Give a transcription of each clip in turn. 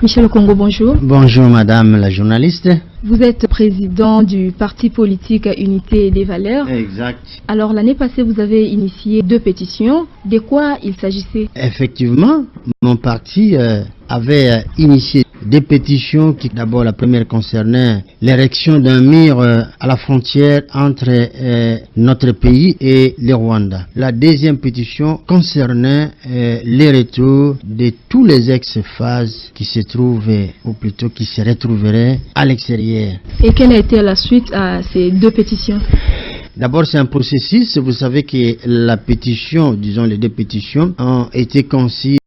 Michel Okongo, bonjour. Bonjour madame la journaliste. Vous êtes président du parti politique Unité des Valeurs. Exact. Alors l'année passée, vous avez initié 2 pétitions. De quoi il s'agissait? Effectivement, mon parti avait initié des pétitions qui, d'abord, la première concernait l'érection d'un mur à la frontière entre notre pays et le Rwanda. La deuxième pétition concernait les retours de tous les ex-phases qui se trouvent, ou plutôt qui se retrouveraient à l'extérieur. Et quelle a été la suite à ces 2 pétitions? D'abord, c'est un processus. Vous savez que la pétition, disons les 2 pétitions, ont été conçues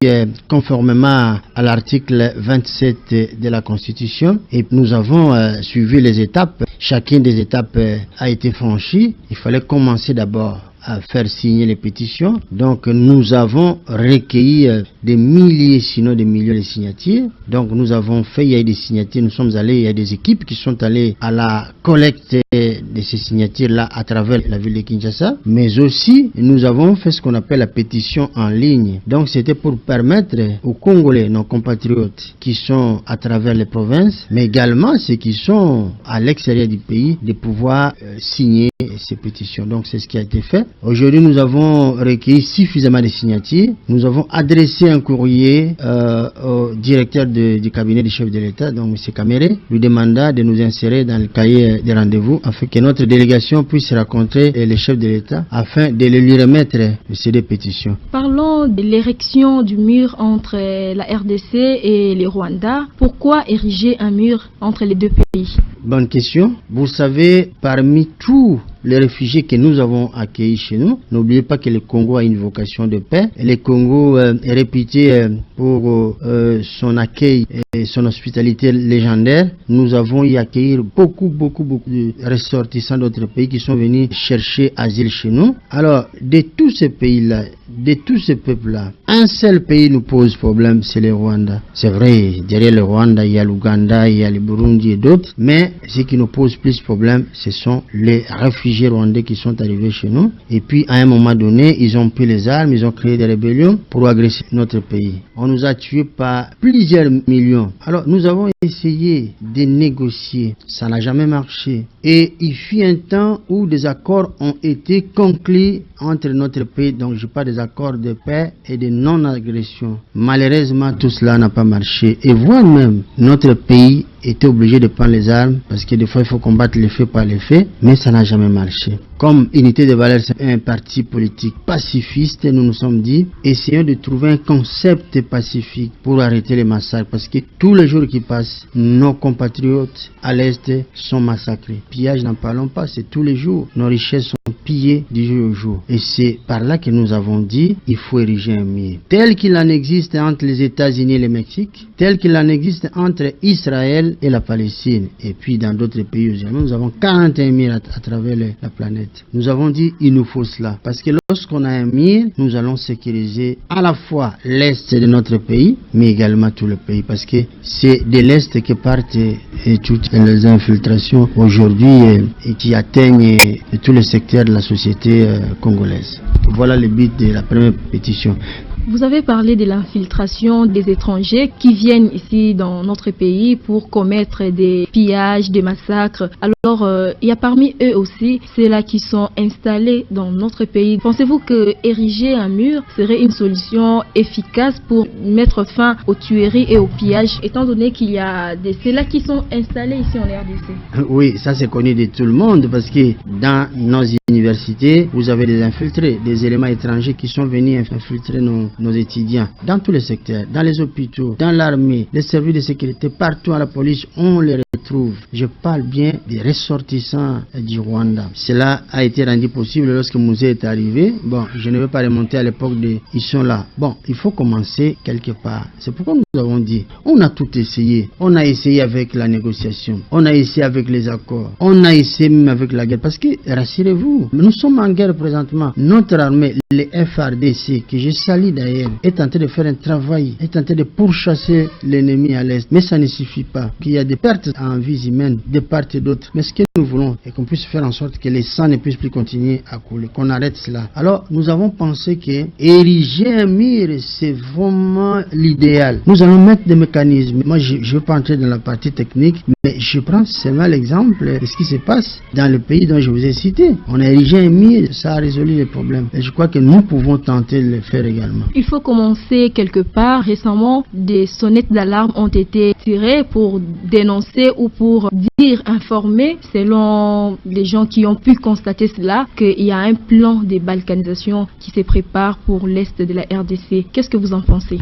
conformément à l'article 27 de la Constitution. Et nous avons suivi les étapes. Chacune des étapes a été franchie. Il fallait commencer d'abord à faire signer les pétitions. Donc nous avons recueilli des milliers, sinon des millions de signatures. Donc nous avons fait, il y a eu des signatures, nous sommes allés, il y a des équipes qui sont allées à la collecte de ces signatures-là à travers la ville de Kinshasa. Mais aussi, nous avons fait ce qu'on appelle la pétition en ligne. Donc c'était pour permettre aux Congolais, nos compatriotes, qui sont à travers les provinces, mais également ceux qui sont à l'extérieur du pays, de pouvoir signer ces pétitions. Donc c'est ce qui a été fait. Aujourd'hui, nous avons recueilli suffisamment de signatures. Nous avons adressé un courrier au directeur du cabinet du chef de l'État, donc M. Kamere, lui demandant de nous insérer dans le cahier des rendez-vous afin que notre délégation puisse rencontrer le chef de l'État afin de lui remettre ces 2 pétitions. Parlons de l'érection du mur entre la RDC et le Rwanda. Pourquoi ériger un mur entre les 2 pays? Bonne question. Vous savez, parmi tous les réfugiés que nous avons accueillis chez nous, n'oubliez pas que le Congo a une vocation de paix. Le Congo est réputé pour son accueil et son hospitalité légendaire. Nous avons y accueilli beaucoup de ressortissants d'autres pays qui sont venus chercher asile chez nous. Alors, de tous ces pays-là, de tous ces peuples-là, un seul pays nous pose problème, c'est le Rwanda. C'est vrai, derrière le Rwanda, il y a l'Ouganda, il y a le Burundi et d'autres, mais ce qui nous pose plus de problème, ce sont les réfugiés rwandais qui sont arrivés chez nous. Et puis, à un moment donné, ils ont pris les armes, ils ont créé des rébellions pour agresser notre pays. On nous a tués par plusieurs millions. Alors, nous avons essayé de négocier. Ça n'a jamais marché. Et il fut un temps où des accords ont été conclus entre notre pays. Donc, je parle des accords de paix et de non-agression. Malheureusement, tout cela n'a pas marché. Et voire même, notre pays était obligé de prendre les armes parce que des fois, il faut combattre les faits par les faits. Mais ça n'a jamais marché. Comme Unité des Valeurs, c'est un parti politique pacifiste, nous nous sommes dit, essayons de trouver un concept pacifique pour arrêter les massacres. Parce que tous les jours qui passent, nos compatriotes à l'Est sont massacrés. Pillage, n'en parlons pas, c'est tous les jours. Nos richesses sont pillées du jour au jour. Et c'est par là que nous avons dit, il faut ériger un mur. Tel qu'il en existe entre les États-Unis et le Mexique, tel qu'il en existe entre Israël et la Palestine. Et puis dans d'autres pays également, nous avons 41 murs à travers la planète. Nous avons dit, il nous faut cela. Parce que lorsqu'on a un mur, nous allons sécuriser à la fois l'Est de notre pays, mais également tout le pays. Parce que c'est de l'Est que partent toutes les infiltrations aujourd'hui et qui atteignent tous les secteurs de la société congolaise. Voilà le but de la première pétition. Vous avez parlé de l'infiltration des étrangers qui viennent ici dans notre pays pour commettre des pillages, des massacres. Alors, il y a parmi eux aussi ceux-là qui sont installés dans notre pays. Pensez-vous que ériger un mur serait une solution efficace pour mettre fin aux tueries et aux pillages, étant donné qu'il y a ceux-là qui sont installés ici en RDC? Oui, ça c'est connu de tout le monde parce que dans nos universités, vous avez des infiltrés, des éléments étrangers qui sont venus infiltrer nos étudiants dans tous les secteurs, dans les hôpitaux, dans l'armée, les services de sécurité, partout à la police, on les retrouve. Je parle bien des ressortissants du Rwanda. Cela a été rendu possible lorsque Mouzé est arrivé. Bon, je ne veux pas remonter à l'époque de... Ils sont là. Bon, il faut commencer quelque part. C'est pourquoi nous avons dit, on a tout essayé. On a essayé avec la négociation. On a essayé avec les accords. On a essayé même avec la guerre. Parce que, rassurez-vous, nous sommes en guerre présentement. Notre armée, les FRDC, que je salue d'ailleurs, est en train de faire un travail, est en train de pourchasser l'ennemi à l'est. Mais ça ne suffit pas. Il y a des pertes en en vies humaines de part et d'autre. Mais ce que nous voulons est qu'on puisse faire en sorte que les sangs ne puissent plus continuer à couler, qu'on arrête cela. Alors, nous avons pensé que ériger un mur, c'est vraiment l'idéal. Nous allons mettre des mécanismes. Moi, je ne veux pas entrer dans la partie technique, mais je prends seulement l'exemple de ce qui se passe dans le pays dont je vous ai cité. On a érigé un mur, ça a résolu les problèmes. Et je crois que nous pouvons tenter de le faire également. Il faut commencer quelque part. Récemment, des sonnettes d'alarme ont été tirées pour dénoncer ou pour dire, informer, selon les gens qui ont pu constater cela, qu'il y a un plan de balkanisation qui se prépare pour l'Est de la RDC. Qu'est-ce que vous en pensez?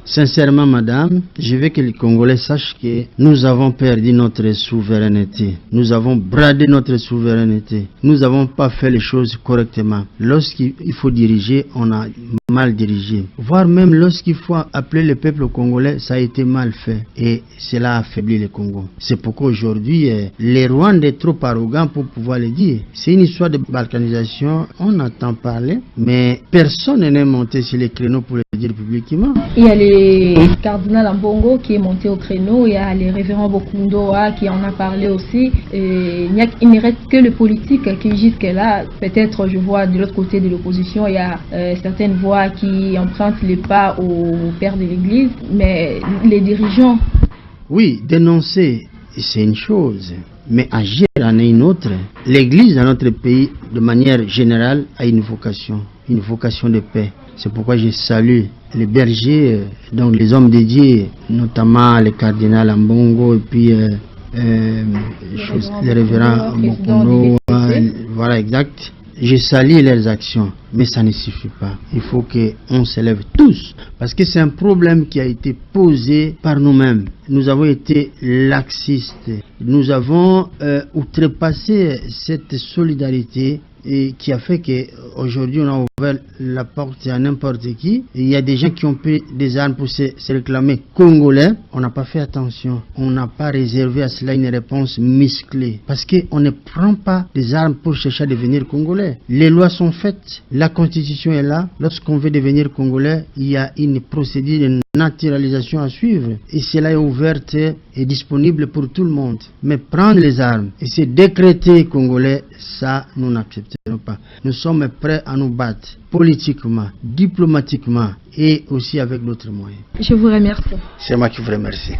Sincèrement, madame, je veux que les Congolais sachent que nous avons perdu notre souveraineté. Nous avons bradé notre souveraineté. Nous n'avons pas fait les choses correctement. Lorsqu'il faut diriger, on a mal dirigé. Voire même lorsqu'il faut appeler le peuple congolais, ça a été mal fait. Et cela a affaibli le Congo. C'est pourquoi aujourd'hui, les Rwandais sont trop arrogants pour pouvoir le dire. C'est une histoire de balkanisation, on entend parler, mais personne n'est monté sur les créneaux pour le dire publiquement. Il y a le cardinal Ambongo qui est monté au créneau, il y a le révérend Bokundoa qui en a parlé aussi. Il ne reste que le politique qui jusque-là, peut-être je vois de l'autre côté de l'opposition, il y a certaines voix qui empruntent les pas au père de l'Église, mais les dirigeants... Oui, dénoncer, c'est une chose, mais agir en est une autre. L'Église dans notre pays, de manière générale, a une vocation de paix. C'est pourquoi je salue les bergers, donc les hommes dédiés, notamment le cardinal Ambongo et puis le révérend Mokono, voilà, exact. Je salue leurs actions, mais ça ne suffit pas. Il faut qu'on se lève tous, parce que c'est un problème qui a été posé par nous-mêmes. Nous avons été laxistes. Nous avons outrepassé cette solidarité et qui a fait qu'aujourd'hui on a ouvert la porte à n'importe qui. Il y a des gens qui ont pris des armes pour se réclamer congolais. On n'a pas fait attention. On n'a pas réservé à cela une réponse musclée. Parce qu'on ne prend pas des armes pour chercher à devenir congolais. Les lois sont faites. La constitution est là. Lorsqu'on veut devenir congolais, il y a une procédure de naturalisation à suivre. Et cela est ouverte et disponible pour tout le monde. Mais prendre les armes et se décréter congolais, ça, nous n'accepterons pas. Nous sommes prêts à nous battre politiquement, diplomatiquement et aussi avec d'autres moyens. Je vous remercie. C'est moi qui vous remercie.